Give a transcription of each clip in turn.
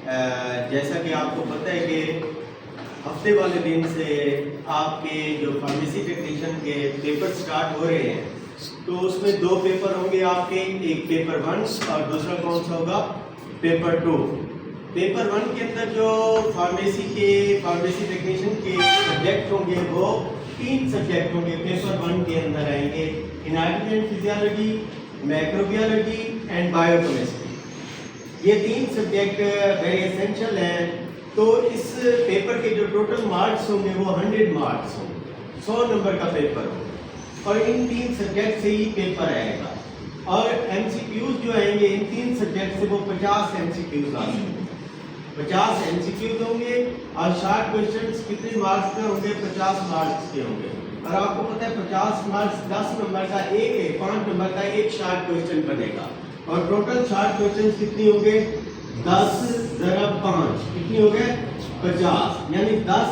जैसा कि आपको पता है कि हफ्ते वाले दिन से आपके जो फार्मेसी टेक्नीशियन के पेपर स्टार्ट हो रहे हैं, तो उसमें दो पेपर होंगे आपके, एक पेपर 1 और दूसरा कौन सा होगा, पेपर 2। पेपर 1 के अंदर जो फार्मेसी टेक्नीशियन के सब्जेक्ट होंगे वो 3 सब्जेक्ट होंगे पेपर 1 के अंदर आएंगे, anatomy and physiology, microbiology and biochemistry. ये 3 सब्जेक्ट वेरी एसेंशियल हैं। तो इस पेपर के जो टोटल मार्क्स होंगे वो 100 मार्क्स होंगे, 100 नंबर का पेपर होगा और इन 3 सब्जेक्ट से ही पेपर आएगा। और एमसीक्यूज जो आएंगे इन 3 सब्जेक्ट से वो 50 एमसीक्यूज आएंगे, 50 एमसीक्यूज होंगे और शॉर्ट क्वेश्चंस कितने मार्क्स के होंगे, 50 मार्क्स के होंगे। और आपको पता है 50 मार्क्स 10 नंबर का 5 नंबर का एक शॉर्ट क्वेश्चन बनेगा और टोटल शॉर्ट क्वेश्चन कितनी होंगे, 10 × 5 कितनी हो गए, 50। यानी 10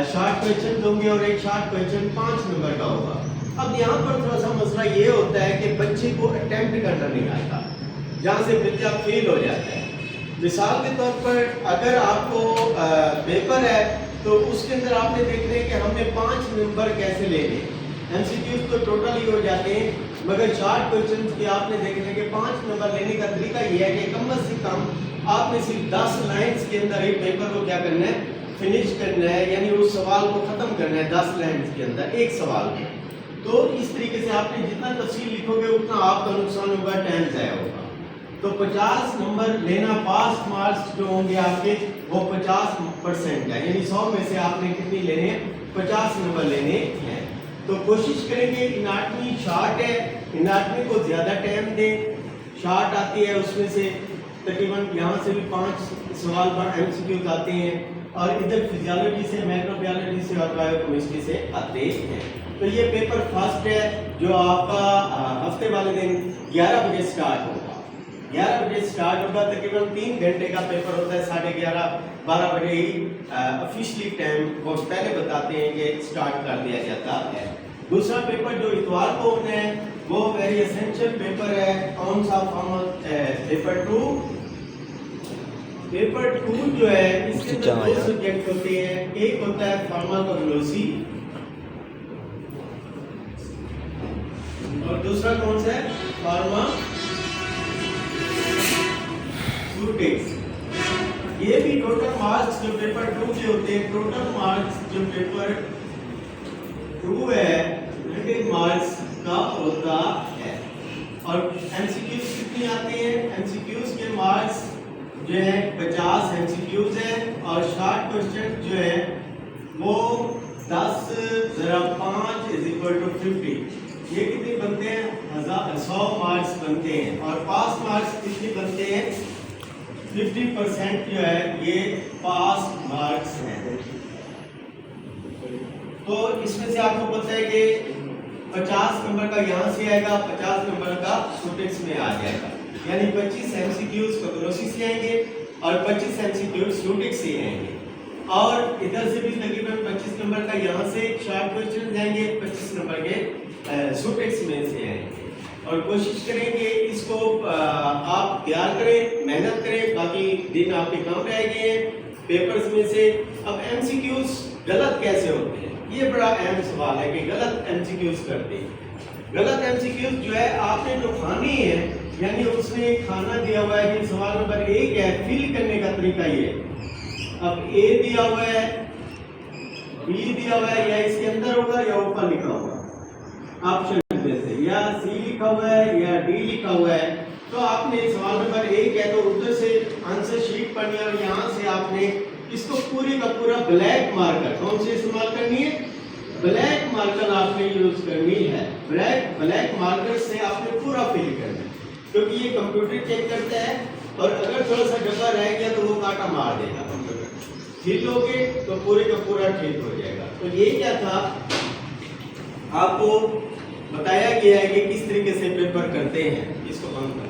शॉर्ट क्वेश्चन होंगे और एक शॉर्ट क्वेश्चन 5 नंबर का होगा। अब यहाँ पर थोड़ा सा मसला ये होता है कि बच्चे को अटेम्प्ट करना नहीं आता, जहाँ से बच्चा फेल हो जाता है। मिसाल के तौर पर अगर आपको पेपर है तो उसके अंदर आपने देखना है कि हमने 5 नंबर कैसे लेने। एमसीक्यूज तो टोटल ही हो जाते हैं, मगर शॉर्ट क्वेश्चंस के आपने देखना है कि 5 नंबर लेने का तरीका ये है कि कम से कम आपने सिर्फ 10 लाइंस के अंदर एक पेपर को क्या करना है, फिनिश करना है, यानी उस सवाल को खत्म करना है 10 लाइंस के अंदर एक सवाल में। तो इस तरीके से आपने जितना तफसील लिखोगे उतना आपका नुकसान होगा, टाइम ज़ाया होगा। तो 50 नंबर लेना, पास मार्क्स जो होंगे आपके वो 50% है, यानी 100 में से आपने कितनी लेने हैं, 50 नंबर लेने हैं। तो कोशिश करेंगे, एनाटॉमी शॉर्ट है, एनाटॉमी को ज़्यादा टाइम दें, शॉर्ट आती है उसमें से तकरीबन यहाँ से भी 5 सवाल पर एमसीक्यूज आते हैं और इधर फिजियोलॉजी से, माइक्रोबायोलॉजी से और बायोकेमिस्ट्री से आते हैं। तो ये पेपर फर्स्ट है जो आपका हफ्ते वाले दिन 11 बजे स्टार्ट होगा। 11 बजे स्टार्ट होगा, तकरीबन 3 घंटे का पेपर होता है। 11:30-12 बजे ही ऑफिशियली टाइम वो पहले बताते हैं कि स्टार्ट कर दिया जाता है। दूसरा पेपर जो इतवार को होना है वो वेरी एसेंशियल पेपर है। कौन सा, पेपर 2। पेपर 2 जो है इसके अंदर 2 सब्जेक्ट होते हैं, एक होता है फार्माकोलॉजी और दूसरा कौन सा है, फार्मास्यूटिक्स। ये भी टोटल मार्क्स जो पेपर 2 के होते हैं, टोटल मार्क्स जो पेपर 2 है 100 मार्क्स का होता है। और एमसीक्यूज कितनी आते हैं, एमसीक्यूज के मार्क्स जो है 50 एमसीक्यूज है और शॉर्ट क्वेश्चन जो है वो 10 × 5 = 50। ये कितने बनते हैं, 100 मार्क्स बनते हैं। और पास मार्क्स कितने बनते हैं, 50% जो है ये पास मार्क्स हैं। तो इसमें से आपको पता है कि 50 नंबर का यहाँ से आएगा, 50 नंबर का स्टूडेंट्स में आ जाएगा, यानी 25 एमसीक्यूज कोलोसी से आएंगे और 25 एमसीक्यूज स्टूडेंट्स से आएंगे। और इधर से भी तकरीबन 25 नंबर का यहाँ से शॉर्ट क्वेश्चन जाएंगे, 25 नंबर के स्टूडेंट्स में से आएंगे। और कोशिश करेंगे इसको आप तैयार करें, मेहनत करें, बाकी दिन आपके कम रह गए हैं पेपर्स में से। अब एमसीक्यूज गलत कैसे होते हैं, ये बड़ा अहम सवाल है कि गलत एमसीक्यूज करते हैं। गलत एमसीक्यूज जो है आपने जो खाने हैं, यानी उसमें खाना दिया हुआ है कि सवाल नंबर 1 है, फिल करने का तरीका ये। अब ए दिया हुआ है, बी दिया हुआ है, या इसके अंदर होगा या ऊपर लिखा होगा ऑप्शन में से, या सी लिखा हुआ है या डी लिखा हुआ है। तो आपने सवाल नंबर 1 है तो उधर से आंसर शीट पढ़नी है और यहाँ से आपने इसको पूरे का पूरा ब्लैक मार्कर कौन से इस्तेमाल करनी है, ब्लैक मार्कर आपने यूज करनी है। ब्लैक मार्कर से आपने पूरा फिल करना है, क्योंकि ये कंप्यूटर चेक करता है और अगर थोड़ा सा डब्बा रह गया तो वो काटा मार देगा कंप्यूटर। ठीक होगे तो पूरे का पूरा ठीक हो जाएगा। तो ये क्या था, आपको बताया गया है कि किस तरीके से पेपर करते हैं। इसको बंद कर